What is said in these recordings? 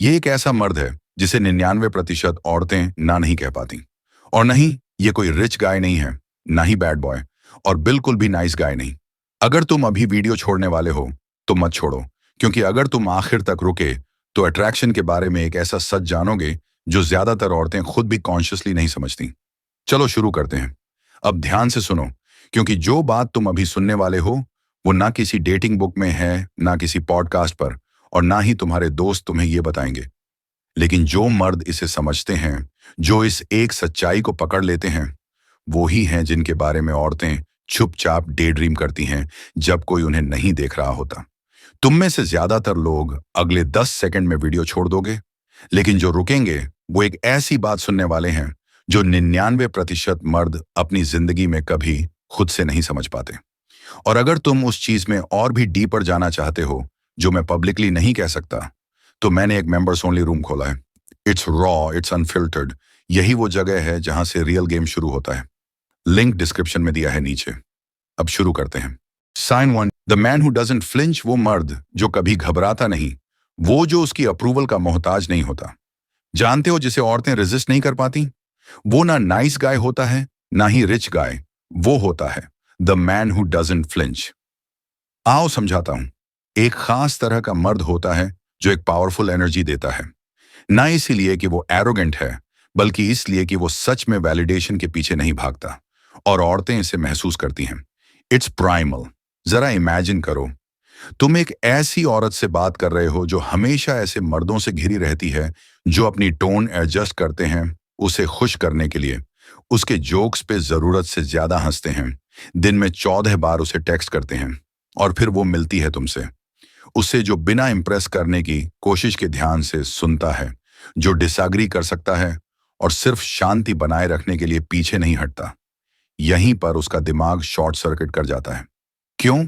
ये एक ऐसा मर्द है जिसे 99% औरतें ना नहीं कह पाती। और नहीं, ये कोई रिच गाय नहीं है, ना ही बैड बॉय, और बिल्कुल भी नाइस गाय नहीं। अगर तुम अभी वीडियो छोड़ने वाले हो तो मत छोड़ो, क्योंकि अगर तुम आखिर तक रुके तो अट्रैक्शन के बारे में एक ऐसा सच जानोगे जो ज्यादातर औरतें खुद भी कॉन्शियसली नहीं समझती। चलो शुरू करते हैं। अब ध्यान से सुनो, क्योंकि जो बात तुम अभी सुनने वाले हो वो ना किसी डेटिंग बुक में है, ना किसी पॉडकास्ट पर, और ना ही तुम्हारे दोस्त तुम्हें ये बताएंगे। लेकिन जो मर्द इसे समझते हैं, जो इस एक सच्चाई को पकड़ लेते हैं, वो ही हैं जिनके बारे में औरतें चुपचाप डे ड्रीम करती हैं जब कोई उन्हें नहीं देख रहा होता। तुम में से ज्यादातर लोग अगले 10 सेकंड में वीडियो छोड़ दोगे, लेकिन जो रुकेंगे वो एक ऐसी बात सुनने वाले हैं जो 99% मर्द अपनी जिंदगी में कभी खुद से नहीं समझ पाते। और अगर तुम उस चीज में और भी डीपर जाना चाहते हो जो मैं पब्लिकली नहीं कह सकता, तो मैंने एक मेंबर्स ओनली रूम खोला है। It's raw, it's unfiltered. यही वो जगह है जहां से रियल गेम शुरू होता है। लिंक डिस्क्रिप्शन में दिया है नीचे। अब शुरू करते हैं। Sine one, the man who doesn't flinch. वो मर्द जो कभी घबराता नहीं, वो जो उसकी अप्रूवल का मोहताज नहीं होता। जानते हो, जिसे औरतें रेजिस्ट नहीं कर पाती, वो ना नाइस गाय होता है, ना ही रिच गाय। वो होता है the man who doesn't flinch. आओ समझाता हूं। एक खास तरह का मर्द होता है जो एक पावरफुल एनर्जी देता है, ना इसीलिए कि वो एरोगेंट है, बल्कि इसलिए कि वो सच में वैलिडेशन के पीछे नहीं भागता, और औरतें इसे महसूस करती हैं। It's primal. जरा इमेजिन करो, तुम एक ऐसी औरत से बात कर रहे हो जो हमेशा ऐसे मर्दों से घिरी रहती है जो अपनी टोन एडजस्ट करते हैं उसे खुश करने के लिए, उसके जोक्स पे जरूरत से ज्यादा हंसते हैं, दिन में 14 बार उसे टेक्स्ट करते हैं, और फिर वो मिलती है तुमसे, उससे जो बिना इम्प्रेस करने की कोशिश के ध्यान से सुनता है, जो डिसएग्री कर सकता है और सिर्फ शांति बनाए रखने के लिए पीछे नहीं हटता। यहीं पर उसका दिमाग शॉर्ट सर्किट कर जाता है। क्यों?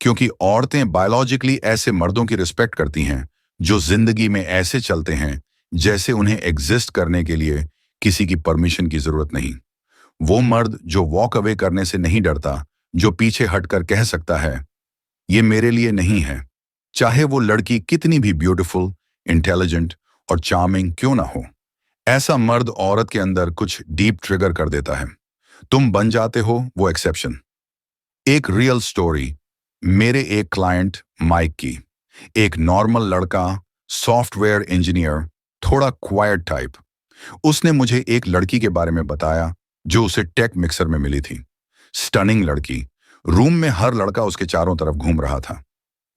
क्योंकि औरतें बायोलॉजिकली ऐसे मर्दों की रिस्पेक्ट करती हैं जो जिंदगी में ऐसे चलते हैं जैसे उन्हें एग्जिस्ट करने के लिए किसी की परमिशन की जरूरत नहीं। वो मर्द जो वॉक अवे करने से नहीं डरता, जो पीछे हटकर कह सकता है ये मेरे लिए नहीं है, चाहे वो लड़की कितनी भी ब्यूटीफुल, इंटेलिजेंट और चार्मिंग क्यों ना हो। ऐसा मर्द औरत के अंदर कुछ डीप ट्रिगर कर देता है। तुम बन जाते हो वो एक्सेप्शन। एक रियल स्टोरी मेरे एक क्लाइंट माइक की। एक नॉर्मल लड़का, सॉफ्टवेयर इंजीनियर, थोड़ा क्वाइट टाइप। उसने मुझे एक लड़की के बारे में बताया जो उसे टेक मिक्सर में मिली थी। स्टनिंग लड़की। रूम में हर लड़का उसके चारों तरफ घूम रहा था।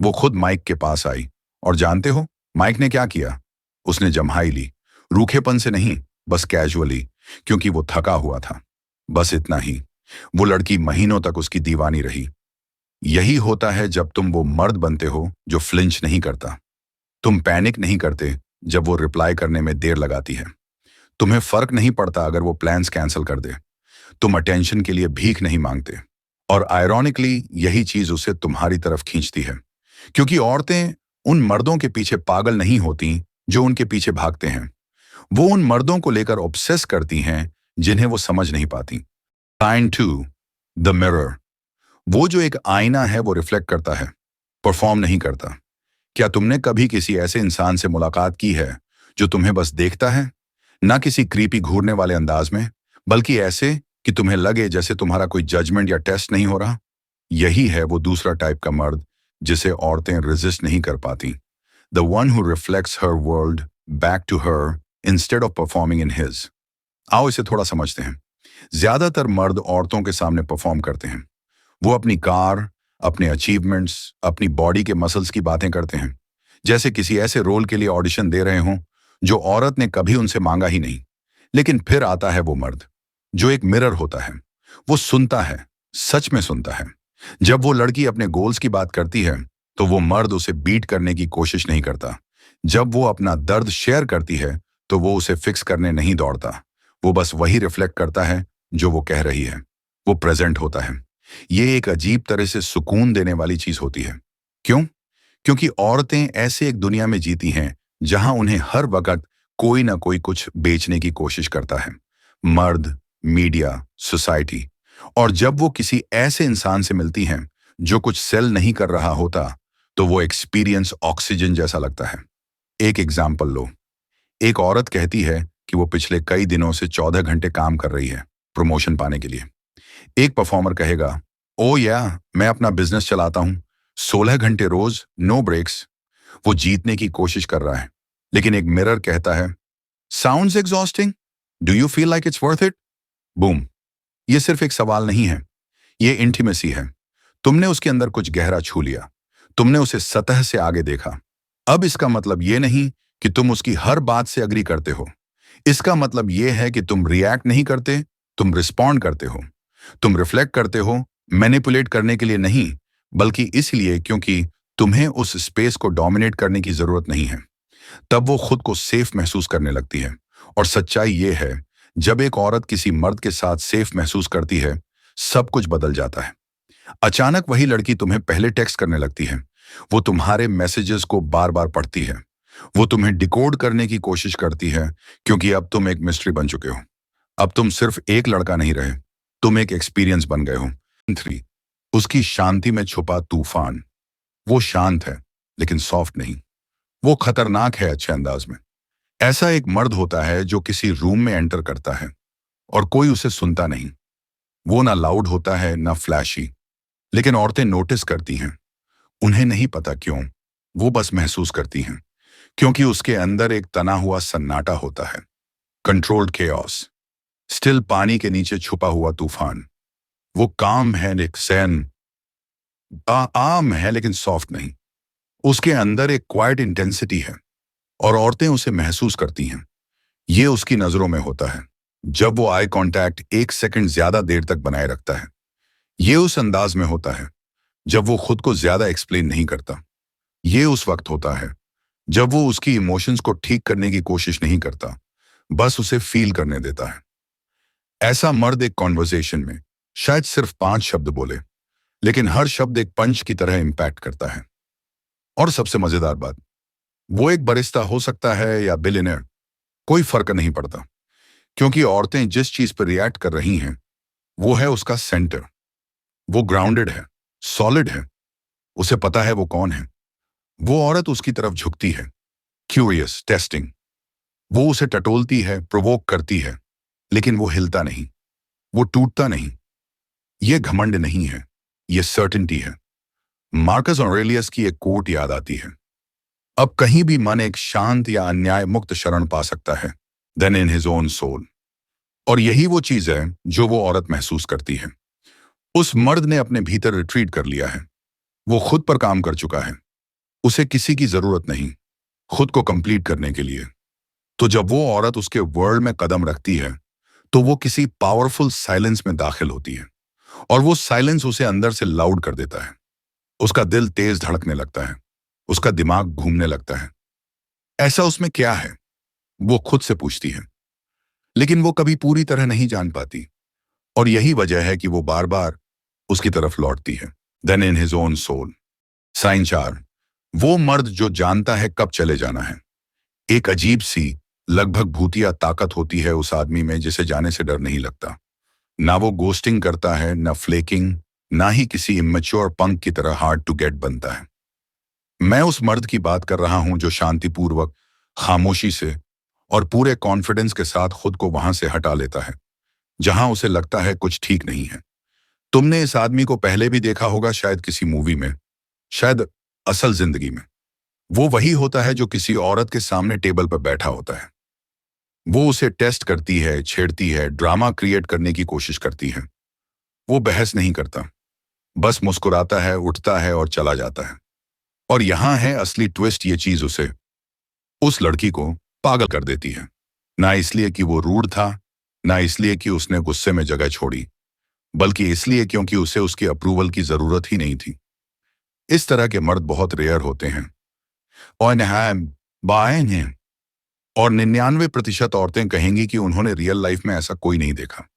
वो खुद माइक के पास आई, और जानते हो माइक ने क्या किया? उसने जम्हाई ली। रूखेपन से नहीं, बस कैजुअली, क्योंकि वो थका हुआ था। बस इतना ही। वो लड़की महीनों तक उसकी दीवानी रही। यही होता है जब तुम वो मर्द बनते हो जो फ्लिंच नहीं करता। तुम पैनिक नहीं करते जब वो रिप्लाई करने में देर लगाती है। तुम्हें फर्क नहीं पड़ता अगर वो प्लान्स कैंसिल कर दे। तुम अटेंशन के लिए भीख नहीं मांगते। और आयरॉनिकली यही चीज उसे तुम्हारी तरफ खींचती है, क्योंकि औरतें उन मर्दों के पीछे पागल नहीं होती जो उनके पीछे भागते हैं। वो उन मर्दों को लेकर ऑब्सेस करती हैं जिन्हें वो समझ नहीं पाती। Sign to, the mirror. वो जो एक आईना है वो रिफ्लेक्ट करता है, परफॉर्म नहीं करता। क्या तुमने कभी किसी ऐसे इंसान से मुलाकात की है जो तुम्हें बस देखता है, ना किसी क्रीपी घूरने वाले अंदाज में, बल्कि ऐसे कि तुम्हें लगे जैसे तुम्हारा कोई जजमेंट या टेस्ट नहीं हो रहा? यही है वो दूसरा टाइप का मर्द जिसे औरतें रेजिस्ट नहीं कर पाती। The one who reflects her world back to her instead of performing in his. आओ इसे थोड़ा समझते हैं। ज्यादातर मर्द औरतों के सामने परफॉर्म करते हैं। वो अपनी कार, अपने अचीवमेंट्स, अपनी बॉडी के मसल्स की बातें करते हैं, जैसे किसी ऐसे रोल के लिए ऑडिशन दे रहे हों जो औरत ने कभी उनसे मांगा ही नहीं। लेकिन फिर आता है वो मर्द जो एक मिरर होता है। वो सुनता है, सच में सुनता है। जब वो लड़की अपने गोल्स की बात करती है तो वो मर्द उसे बीट करने की कोशिश नहीं करता। जब वो अपना दर्द शेयर करती है तो वो उसे फिक्स करने नहीं दौड़ता। वो बस वही रिफ्लेक्ट करता है जो वो कह रही है। वो प्रेजेंट होता है। ये एक अजीब तरह से सुकून देने वाली चीज होती है। क्यों? क्योंकि औरतें ऐसे एक दुनिया में जीती हैं जहां उन्हें हर वक्त कोई ना कोई कुछ बेचने की कोशिश करता है। मर्द, मीडिया, सोसाइटी। और जब वो किसी ऐसे इंसान से मिलती हैं जो कुछ सेल नहीं कर रहा होता, तो वो एक्सपीरियंस ऑक्सीजन जैसा लगता है। एक एग्जाम्पल लो। एक औरत कहती है कि वो पिछले कई दिनों से 14 घंटे काम कर रही है प्रमोशन पाने के लिए। एक परफॉर्मर कहेगा, ओ या मैं अपना बिजनेस चलाता हूं, 16 घंटे रोज, नो ब्रेक्स। वो जीतने की कोशिश कर रहा है। लेकिन एक मिरर कहता है, sounds exhausting, do you feel like it's worth it? Boom. ये सिर्फ एक सवाल नहीं है, ये इंटीमेसी है। तुमने उसके अंदर कुछ गहरा छू लिया। तुमने उसे सतह से आगे देखा। अब इसका मतलब ये नहीं कि तुम उसकी हर बात से अग्री करते हो। इसका मतलब ये है कि तुम रिएक्ट नहीं करते, तुम रिस्पॉन्ड करते हो। तुम रिफ्लेक्ट करते हो, मैनिपुलेट करने के लिए नहीं, बल्कि इसलिए क्योंकि तुम्हें उस स्पेस को डोमिनेट करने की जरूरत नहीं है। तब वो खुद को सेफ महसूस करने लगती है। और सच्चाई ये है, जब एक औरत किसी मर्द के साथ सेफ महसूस करती है, सब कुछ बदल जाता है। अचानक वही लड़की तुम्हें पहले टेक्स्ट करने लगती है। वो तुम्हारे मैसेजेस को बार बार पढ़ती है। वो तुम्हें डिकोड करने की कोशिश करती है, क्योंकि अब तुम एक मिस्ट्री बन चुके हो। अब तुम सिर्फ एक लड़का नहीं रहे, तुम एक एक्सपीरियंस बन गए हो। 3, उसकी शांति में छुपा तूफान। वो शांत है, लेकिन सॉफ्ट नहीं। वो खतरनाक है अच्छे अंदाज में। ऐसा एक मर्द होता है जो किसी रूम में एंटर करता है और कोई उसे सुनता नहीं। वो ना लाउड होता है, ना फ्लैशी, लेकिन औरतें नोटिस करती हैं। उन्हें नहीं पता क्यों, वो बस महसूस करती हैं, क्योंकि उसके अंदर एक तना हुआ सन्नाटा होता है। कंट्रोल्ड केओस, स्टिल पानी के नीचे छुपा हुआ तूफान। वो काम है लेकिन आम है, लेकिन सॉफ्ट नहीं। उसके अंदर एक क्वाइट इंटेंसिटी है, और औरतें उसे महसूस करती हैं। ये उसकी नजरों में होता है, जब वो आई कांटेक्ट 1 सेकंड ज्यादा देर तक बनाए रखता है। ये उस अंदाज में होता है जब वो खुद को ज्यादा एक्सप्लेन नहीं करता। ये उस वक्त होता है जब वो उसकी इमोशंस को ठीक करने की कोशिश नहीं करता, बस उसे फील करने देता है। ऐसा मर्द एक कॉन्वर्सेशन में शायद सिर्फ 5 शब्द बोले, लेकिन हर शब्द एक पंच की तरह इंपैक्ट करता है। और सबसे मजेदार बात, वो एक बरिस्ता हो सकता है या बिलियनर, कोई फर्क नहीं पड़ता, क्योंकि औरतें जिस चीज पर रिएक्ट कर रही हैं, वो है उसका सेंटर। वो ग्राउंडेड है, सॉलिड है, उसे पता है वो कौन है। वो औरत उसकी तरफ झुकती है, क्यूरियस, टेस्टिंग। वो उसे टटोलती है, प्रोवोक करती है, लेकिन वो हिलता नहीं, वो टूटता नहीं। ये घमंड नहीं है, ये सर्टेनिटी है। मार्कस ऑरेलियस की एक कोट याद आती है, अब कहीं भी मन एक शांत या अन्याय मुक्त शरण पा सकता है, than in his own soul. और यही वो चीज है जो वो औरत महसूस करती है। उस मर्द ने अपने भीतर रिट्रीट कर लिया है। वो खुद पर काम कर चुका है। उसे किसी की जरूरत नहीं खुद को कंप्लीट करने के लिए। तो जब वो औरत उसके वर्ल्ड में कदम रखती है, तो वो किसी पावरफुल साइलेंस में दाखिल होती है, और वो साइलेंस उसे अंदर से लाउड कर देता है। उसका दिल तेज धड़कने लगता है, उसका दिमाग घूमने लगता है। ऐसा उसमें क्या है, वो खुद से पूछती है, लेकिन वो कभी पूरी तरह नहीं जान पाती। और यही वजह है कि वो बार बार उसकी तरफ लौटती है। Than in his own soul. Sign 4, वो मर्द जो जानता है कब चले जाना है। एक अजीब सी, लगभग भूतिया ताकत होती है उस आदमी में जिसे जाने से डर नहीं लगता। ना वो गोस्टिंग करता है, ना फ्लेकिंग, ना ही किसी इमेच्योर पंक की तरह हार्ड टू गेट बनता है। मैं उस मर्द की बात कर रहा हूं जो शांतिपूर्वक, खामोशी से और पूरे कॉन्फिडेंस के साथ खुद को वहां से हटा लेता है जहां उसे लगता है कुछ ठीक नहीं है। तुमने इस आदमी को पहले भी देखा होगा, शायद किसी मूवी में, शायद असल जिंदगी में। वो वही होता है जो किसी औरत के सामने टेबल पर बैठा होता है। वो उसे टेस्ट करती है, छेड़ती है, ड्रामा क्रिएट करने की कोशिश करती है। वो बहस नहीं करता, बस मुस्कुराता है, उठता है और चला जाता है। और यहां है असली ट्विस्ट, ये चीज उसे, उस लड़की को पागल कर देती है। ना इसलिए कि वो रूड था, ना इसलिए कि उसने गुस्से में जगह छोड़ी, बल्कि इसलिए क्योंकि उसे उसकी अप्रूवल की जरूरत ही नहीं थी। इस तरह के मर्द बहुत रेयर होते हैं और बायन हैं। और 99% औरतें कहेंगी कि उन्होंने रियल लाइफ में ऐसा कोई नहीं देखा।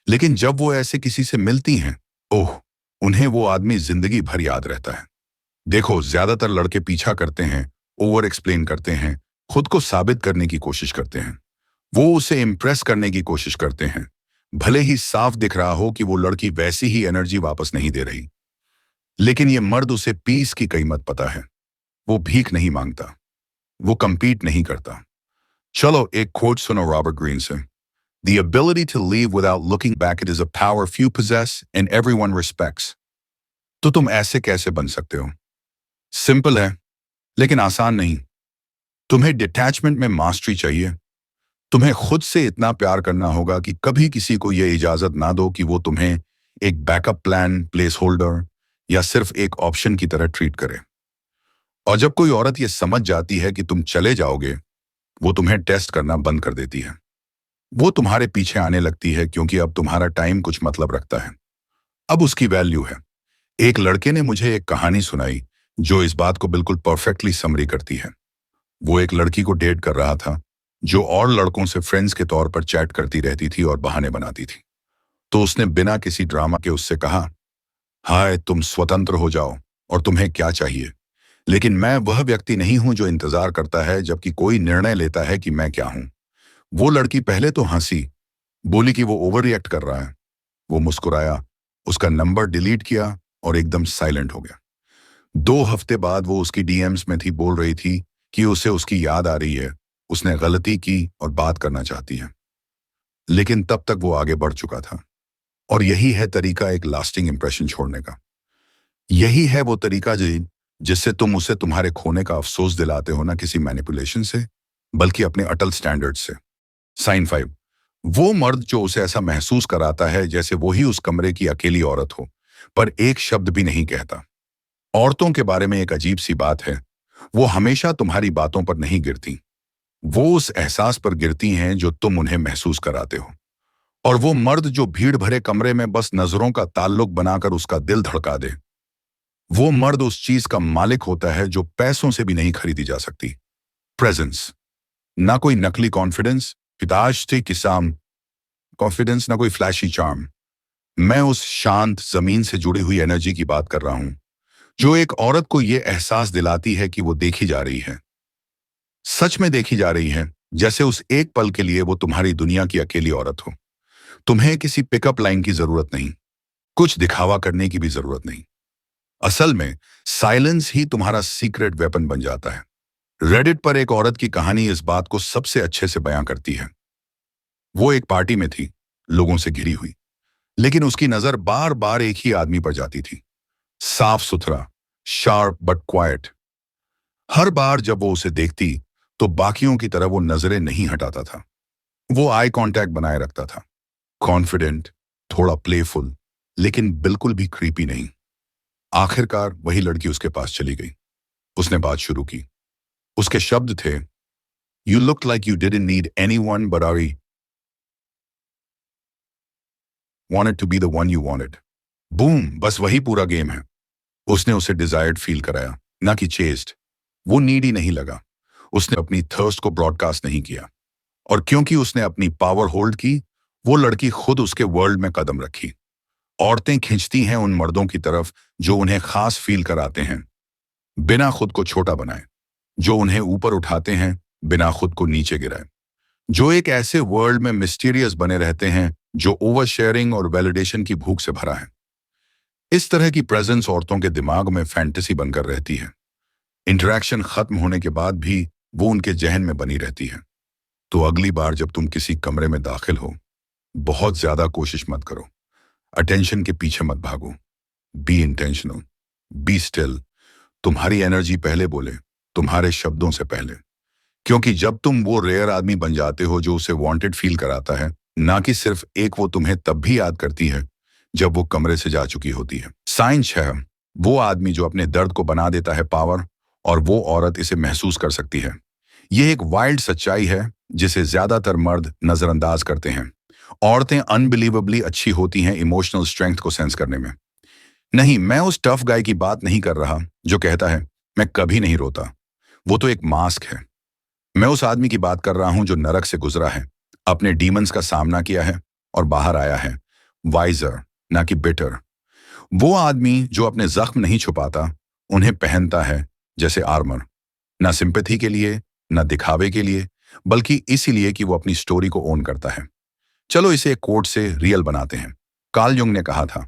लेकिन जब वो ऐसे किसी से मिलती हैं, ओह, उन्हें वो आदमी जिंदगी भर याद रहता है। देखो, ज्यादातर लड़के पीछा करते हैं, ओवर एक्सप्लेन करते हैं, खुद को साबित करने की कोशिश करते हैं। वो उसे इम्प्रेस करने की कोशिश करते हैं, भले ही साफ दिख रहा हो कि वो लड़की वैसी ही एनर्जी वापस नहीं दे रही। लेकिन ये मर्द, उसे पीस की कीमत पता है। वो भीख नहीं मांगता, वो compete नहीं करता। चलो एक quote सुनो रॉबर्ट ग्रीन से। The ability to leave without looking back it is a power few possess and everyone respects। तो तुम ऐसे कैसे बन सकते हो? सिंपल है, लेकिन आसान नहीं। तुम्हें डिटैचमेंट में मास्टरी चाहिए। तुम्हें खुद से इतना प्यार करना होगा कि कभी किसी को यह इजाजत ना दो कि वो तुम्हें एक बैकअप प्लान, प्लेस होल्डर या सिर्फ एक ऑप्शन की तरह ट्रीट करे। और जब कोई औरत ये समझ जाती है कि तुम चले जाओगे, वो तुम्हें टेस्ट करना बंद कर देती है। वो तुम्हारे पीछे आने लगती है क्योंकि अब तुम्हारा टाइम कुछ मतलब रखता है। अब उसकी वैल्यू है। एक लड़के ने मुझे एक कहानी सुनाई जो इस बात को बिल्कुल परफेक्टली समरी करती है। वो एक लड़की को डेट कर रहा था जो और लड़कों से फ्रेंड्स के तौर पर चैट करती रहती थी और बहाने बनाती थी। तो उसने बिना किसी ड्रामा के उससे कहा, हाय तुम स्वतंत्र हो जाओ और तुम्हें क्या चाहिए, लेकिन मैं वह व्यक्ति नहीं हूं जो इंतजार करता है जबकि कोई निर्णय लेता है कि मैं क्या हूं। वो लड़की पहले तो हंसी, बोली कि वो ओवर रिएक्ट कर रहा है। वो मुस्कुराया, उसका नंबर डिलीट किया और एकदम साइलेंट हो गया। 2 हफ्ते बाद वो उसकी डीएम्स में थी, बोल रही थी कि उसे उसकी याद आ रही है, उसने गलती की और बात करना चाहती है। लेकिन तब तक वो आगे बढ़ चुका था। और यही है तरीका एक लास्टिंग इंप्रेशन छोड़ने का। यही है वो तरीका जिससे तुम उसे तुम्हारे खोने का अफसोस दिलाते हो, ना किसी मैनिपुलेशन से बल्कि अपने अटल स्टैंडर्ड से। साइन 5, वो मर्द जो उसे ऐसा महसूस कराता है जैसे वो ही उस कमरे की अकेली औरत हो, पर एक शब्द भी नहीं कहता। औरतों के बारे में एक अजीब सी बात है, वो हमेशा तुम्हारी बातों पर नहीं गिरती, वो उस एहसास पर गिरती हैं जो तुम उन्हें महसूस कराते हो। और वो मर्द जो भीड़ भरे कमरे में बस नजरों का ताल्लुक बनाकर उसका दिल धड़का दे, वो मर्द उस चीज का मालिक होता है जो पैसों से भी नहीं खरीदी जा सकती। प्रेजेंस। ना कोई नकली कॉन्फिडेंस, पिताश्री किसाम कॉन्फिडेंस, ना कोई फ्लैशी चार्म। मैं उस शांत जमीन से जुड़ी हुई एनर्जी की बात कर रहा हूं जो एक औरत को यह एहसास दिलाती है कि वो देखी जा रही है, सच में देखी जा रही है, जैसे उस एक पल के लिए वो तुम्हारी दुनिया की अकेली औरत हो। तुम्हें किसी पिकअप लाइन की जरूरत नहीं, कुछ दिखावा करने की भी जरूरत नहीं। असल में साइलेंस ही तुम्हारा सीक्रेट वेपन बन जाता है। रेडिट पर एक औरत की कहानी इस बात को सबसे अच्छे से बयां करती है। वो एक पार्टी में थी, लोगों से घिरी हुई, लेकिन उसकी नजर बार बार एक ही आदमी पर जाती थी। साफ सुथरा, शार्प बट क्वाइट। हर बार जब वो उसे देखती तो बाकियों की तरह वो नजरें नहीं हटाता था। वो आई कांटेक्ट बनाए रखता था, कॉन्फिडेंट, थोड़ा प्लेफुल, लेकिन बिल्कुल भी क्रीपी नहीं। आखिरकार वही लड़की उसके पास चली गई। उसने बात शुरू की। उसके शब्द थे, you look like you didn't need anyone but I wanted to be the one you wanted. Boom, बस वही पूरा गेम है। उसने उसे डिजायर्ड फील कराया, ना कि चेस्ड। वो नीडी नहीं लगा। उसने अपनी थर्स्ट को ब्रॉडकास्ट नहीं किया। और क्योंकि उसने अपनी पावर होल्ड की, वो लड़की खुद उसके वर्ल्ड में कदम रखी। औरतें खिंचती हैं उन मर्दों की तरफ जो उन्हें खास फील कराते हैं, बिना खुद को छोटा बनाए, जो उन्हें ऊपर उठाते हैं बिना खुद को नीचे गिराए, जो एक ऐसे वर्ल्ड में मिस्टीरियस बने रहते हैं जो ओवर शेयरिंग और वैलिडेशन की भूख से भरा है। इस तरह की प्रेजेंस औरतों के दिमाग में फैंटेसी बनकर रहती है। इंटरेक्शन खत्म होने के बाद भी वो उनके जहन में बनी रहती है। तो अगली बार जब तुम किसी कमरे में दाखिल हो, बहुत ज्यादा कोशिश मत करो। अटेंशन के पीछे मत भागो। Be intentional, be still. तुम्हारी एनर्जी पहले बोले, तुम्हारे शब्दों से पहले। क्योंकि जब तुम वो रेयर आदमी बन जाते हो जो उसे वांटेड फील कराता है, ना कि सिर्फ एक, वो तुम्हें तब भी याद करती है जब वो कमरे से जा चुकी होती है। साइंस है, वो आदमी जो अपने दर्द को बना देता है पावर, और वो औरत इसे महसूस कर सकती है। ये एक वाइल्ड सच्चाई है जिसे ज्यादातर मर्द नजरअंदाज करते हैं। औरतें अनबिलीवेबली अच्छी होती हैं इमोशनल स्ट्रेंथ को सेंस करने में। नहीं, मैं उस टफ गाय की बात नहीं कर रहा जो कहता है मैं कभी नहीं रोता। वो तो एक मास्क है। मैं उस आदमी की बात कर रहा हूं जो नरक से गुजरा है, अपने डीमंस का सामना किया है और बाहर आया है, वाइजर ना कि बिटर। वो आदमी जो अपने जख्म नहीं छुपाता, उन्हें पहनता है जैसे आर्मर, ना सिंपैथी के लिए, ना दिखावे के लिए, बल्कि इसीलिए कि वो अपनी स्टोरी को ओन करता है। चलो इसे एक कोट से रियल बनाते हैं। कार्ल युंग ने कहा था,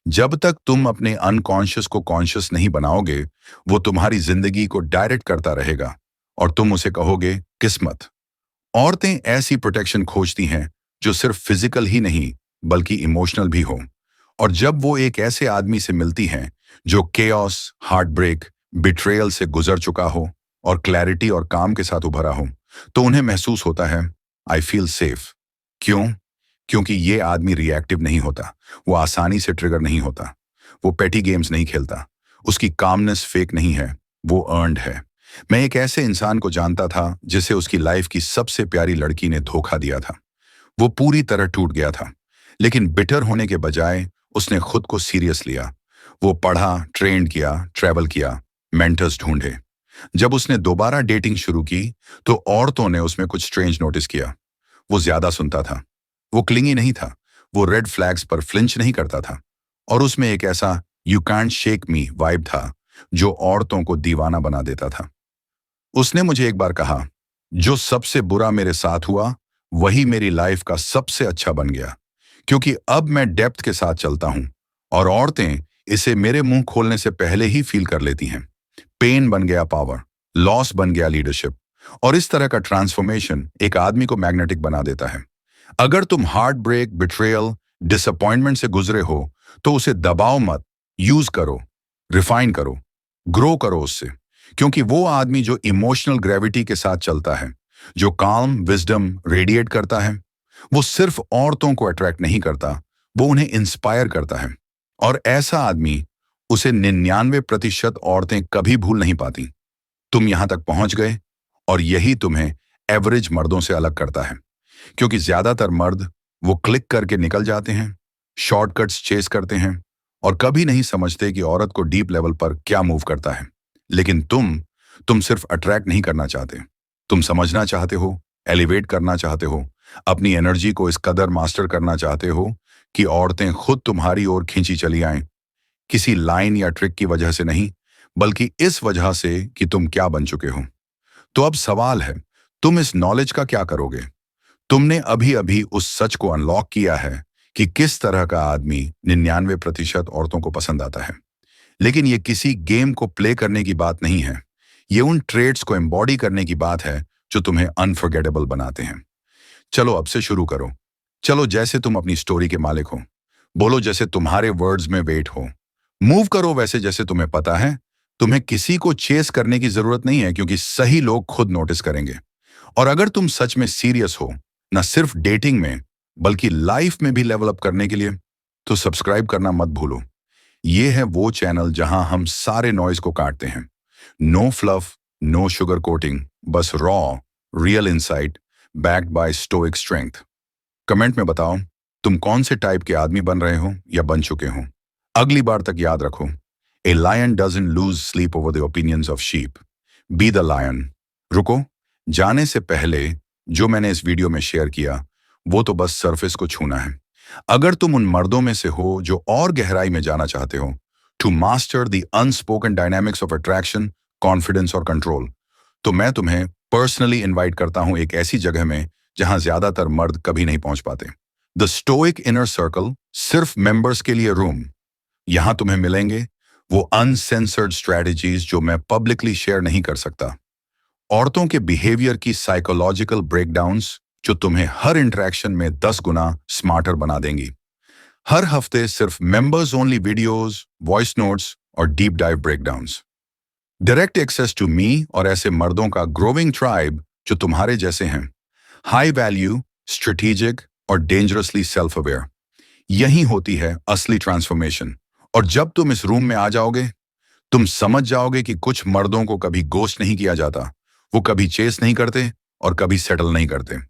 जब तक तुम अपने अनकॉन्शियस को कॉन्शियस नहीं बनाओगे, वो तुम्हारी जिंदगी को डायरेक्ट करता रहेगा और तुम उसे कहोगे किस्मत। औरतें ऐसी प्रोटेक्शन खोजती हैं जो सिर्फ फिजिकल ही नहीं बल्कि इमोशनल भी हो। और जब वो एक ऐसे आदमी से मिलती हैं जो केओस, हार्ट ब्रेक, बिट्रेयल से गुजर चुका हो और क्लैरिटी और काम के साथ उभरा हो, तो उन्हें महसूस होता है आई फील सेफ। क्यों? क्योंकि ये आदमी रिएक्टिव नहीं होता, वो आसानी से ट्रिगर नहीं होता, वो पेटी गेम्स नहीं खेलता, उसकी कामनेस फेक नहीं है, वो अर्न्ड है। मैं एक ऐसे इंसान को जानता था जिसे उसकी लाइफ की सबसे प्यारी लड़की ने धोखा दिया था। वो पूरी तरह टूट गया था, लेकिन बिटर होने के बजाय उसने खुद को सीरियस लिया। वो पढ़ा, ट्रेंड किया, ट्रैवल किया, मेंटर्स ढूंढे। जब उसने दोबारा डेटिंग शुरू की तो औरतों ने उसमें कुछ स्ट्रेंज नोटिस किया। वो ज्यादा सुनता था, वो क्लिंगी नहीं था, वो रेड फ्लैग्स पर फ्लिंच नहीं करता था, और उसमें एक ऐसा you can't shake me vibe था जो औरतों को दीवाना बना देता था। उसने मुझे एक बार कहा, जो सबसे बुरा मेरे साथ हुआ वही मेरी लाइफ का सबसे अच्छा बन गया, क्योंकि अब मैं डेप्थ के साथ चलता हूं और औरतें इसे मेरे मुंह खोलने से पहले ही फील कर लेती हैं। पेन बन गया पावर, लॉस बन गया लीडरशिप, और इस तरह का ट्रांसफॉर्मेशन एक आदमी को मैग्नेटिक बना देता है। अगर तुम हार्ट ब्रेक, बिट्रेयल, डिसअपॉइंटमेंट से गुजरे हो तो उसे दबाओ मत, यूज करो, रिफाइन करो, ग्रो करो उससे। क्योंकि वो आदमी जो इमोशनल ग्रेविटी के साथ चलता है, जो काम विजडम रेडिएट करता है, वो सिर्फ औरतों को अट्रैक्ट नहीं करता, वो उन्हें इंस्पायर करता है। और ऐसा आदमी, उसे 99% औरतें कभी भूल नहीं पाती। तुम यहां तक पहुंच गए, और यही तुम्हें एवरेज मर्दों से अलग करता है। क्योंकि ज्यादातर मर्द वो क्लिक करके निकल जाते हैं, शॉर्टकट्स चेस करते हैं, और कभी नहीं समझते कि औरत को डीप लेवल पर क्या मूव करता है। लेकिन तुम सिर्फ अट्रैक्ट नहीं करना चाहते, तुम समझना चाहते हो, एलिवेट करना चाहते हो, अपनी एनर्जी को इस कदर मास्टर करना चाहते हो कि औरतें खुद तुम्हारी ओर खींची चली आएं। किसी लाइन या ट्रिक की वजह से नहीं, बल्कि इस वजह से कि तुम क्या बन चुके हो। तो अब सवाल है, तुम इस नॉलेज का क्या करोगे? तुमने अभी अभी उस सच को अनलॉक किया है कि किस तरह का आदमी 99% औरतों को पसंद आता है। लेकिन ये किसी गेम को प्ले करने की बात नहीं है, ये उन ट्रेड्स को एम्बॉडी करने की बात है जो तुम्हें अनफॉरगेटेबल बनाते हैं। चलो अब से शुरू करो। चलो जैसे तुम अपनी स्टोरी के मालिक हो, बोलो जैसे तुम्हारे वर्ड्स में वेट हो, मूव करो वैसे जैसे तुम्हें पता है तुम्हें किसी को चेस करने की जरूरत नहीं है, क्योंकि सही लोग खुद नोटिस करेंगे। और अगर तुम सच में सीरियस हो, न सिर्फ डेटिंग में बल्कि लाइफ में भी लेवल अप करने के लिए, तो सब्सक्राइब करना मत भूलो। ये है वो चैनल जहां हम सारे नॉइज को काटते हैं। No fluff, no sugar coating, बस raw real insight backed by stoic strength. Comment में बताओ तुम कौन से टाइप के आदमी बन रहे हो या बन चुके हो। अगली बार तक याद रखो, a lion doesn't lose sleep over the opinions of sheep, be the lion. रुको, जाने से पहले जो मैंने इस वीडियो में शेयर किया वो तो बस सरफेस को छूना है। अगर तुम उन मर्दों में से हो जो और गहराई में जाना चाहते हो, to master the unspoken dynamics of attraction, confidence और कंट्रोल, तो मैं तुम्हें पर्सनली इनवाइट करता हूं एक ऐसी जगह में जहां ज्यादातर मर्द कभी नहीं पहुंच पाते। द स्टोइक इनर सर्कल, सिर्फ मेंबर्स के लिए रूम। यहां तुम्हें मिलेंगे वो अनसेंसर्ड स्ट्रेटजीज जो मैं पब्लिकली शेयर नहीं कर सकता, औरतों के बिहेवियर की साइकोलॉजिकल ब्रेकडाउन्स जो तुम्हें हर इंटरेक्शन में 10 गुना स्मार्टर बना देंगी। हर हफ्ते सिर्फ members only videos, voice notes और deep dive breakdowns. Direct access to me और ऐसे मर्दों का ग्रोइंग ट्राइब जो तुम्हारे जैसे हैं, हाई वैल्यू, स्ट्रेटेजिक और डेंजरसली सेल्फ अवेयर। यही होती है असली ट्रांसफॉर्मेशन। और जब तुम इस रूम में आ जाओगे, तुम समझ जाओगे कि कुछ मर्दों को कभी गोस्ट नहीं किया जाता, वो कभी चेस नहीं करते और कभी सेटल नहीं करते।